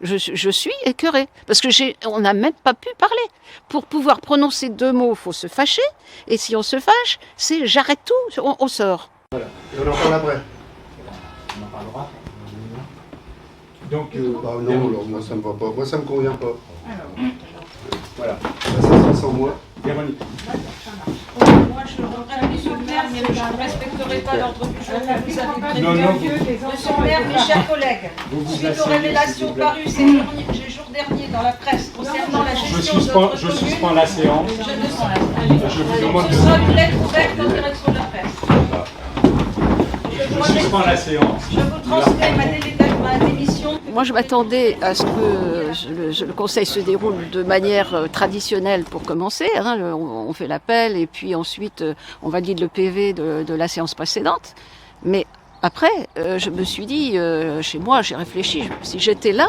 Je suis écœurée, parce que on n'a même pas pu parler. Pour pouvoir prononcer 2 mots, il faut se fâcher, et si on se fâche, c'est j'arrête tout, on sort. Voilà. Et on en parle après. On en parlera. Donc, non, alors moi ça me va pas. Moi ça me convient pas. Voilà. Ça sans moi. Véronique. Moi, je rendrai monsieur le maire, mais je ne respecterai pas l'ordre du jour que vous avez prévu. Non, non, Monsieur le maire, mes chers collègues, suite aux révélations parues ces jours derniers dans la presse concernant la gestion de notre Je commune, suspends la séance. Je vous demande ce sera une lettre ouverte en direction de la presse. Je suspends la séance. Je vous transmets ma démission. Moi, je m'attendais à ce que le conseil se déroule de manière traditionnelle pour commencer. Hein. On fait l'appel et puis ensuite on valide le PV de la séance précédente. Mais après, je me suis dit, chez moi, j'ai réfléchi, si j'étais là,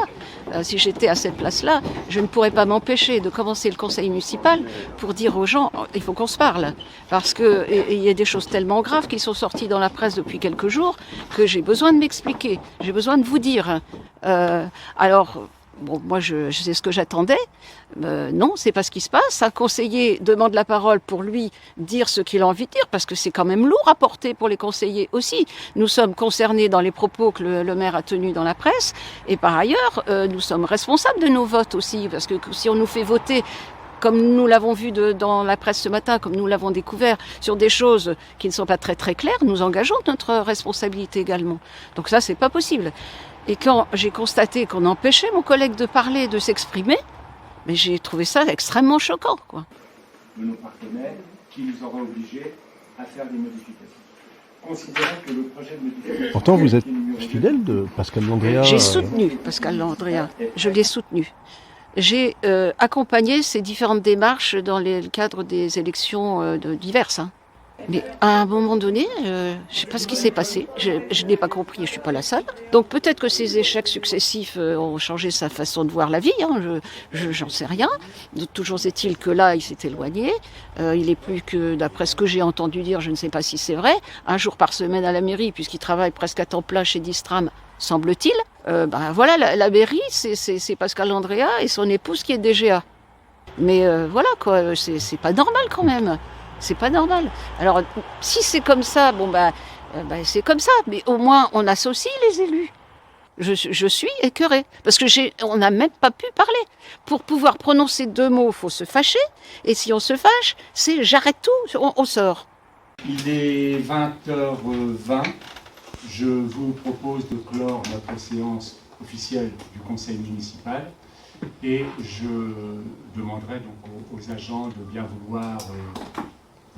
si j'étais à cette place-là, je ne pourrais pas m'empêcher de commencer le conseil municipal pour dire aux gens, il faut qu'on se parle. Parce qu'il y a des choses tellement graves qui sont sorties dans la presse depuis quelques jours que j'ai besoin de m'expliquer, j'ai besoin de vous dire. Alors, bon, moi, je sais ce que j'attendais. Non, c'est pas ce qui se passe. Un conseiller demande la parole pour lui dire ce qu'il a envie de dire, parce que c'est quand même lourd à porter pour les conseillers aussi. Nous sommes concernés dans les propos que le maire a tenus dans la presse, et par ailleurs, nous sommes responsables de nos votes aussi, parce que si on nous fait voter comme nous l'avons vu dans la presse ce matin, comme nous l'avons découvert, sur des choses qui ne sont pas très très claires, nous engageons notre responsabilité également. Donc ça, c'est pas possible. Et quand j'ai constaté qu'on empêchait mon collègue de parler, de s'exprimer, mais j'ai trouvé ça extrêmement choquant, quoi. De nos partenaires qui nous auraient obligés à faire des modifications. Considérant que le projet de modification... Pourtant, vous êtes fidèle de Pascal Landria. J'ai soutenu Pascal Landria, je l'ai soutenu. J'ai accompagné ces différentes démarches dans le cadre des élections diverses. Hein. Mais à un moment donné, je ne sais pas ce qui s'est passé. Je n'ai pas compris, je ne suis pas la seule. Donc peut-être que ces échecs successifs ont changé sa façon de voir la vie. Hein, j'en sais rien. Toujours est-il que là, il s'est éloigné. Il est plus que, d'après ce que j'ai entendu dire, je ne sais pas si c'est vrai, 1 jour par semaine à la mairie, puisqu'il travaille presque à temps plein chez Distram, semble-t-il. Voilà, la mairie, c'est Pascal Landria et son épouse qui est DGA. Mais voilà, quoi, c'est pas normal quand même. C'est pas normal. Alors, si c'est comme ça, c'est comme ça. Mais au moins, on associe les élus. Je suis écœurée. Parce que on n'a même pas pu parler. Pour pouvoir prononcer 2 mots, il faut se fâcher. Et si on se fâche, c'est j'arrête tout, on sort. Il est 20h20. Je vous propose de clore notre séance officielle du conseil municipal. Et je demanderai donc aux agents de bien vouloir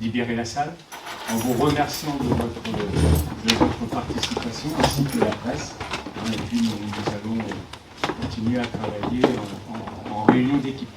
libérer la salle, en vous remerciant de votre participation, ainsi que la presse. Et puis nous allons continuer à travailler en réunion d'équipe.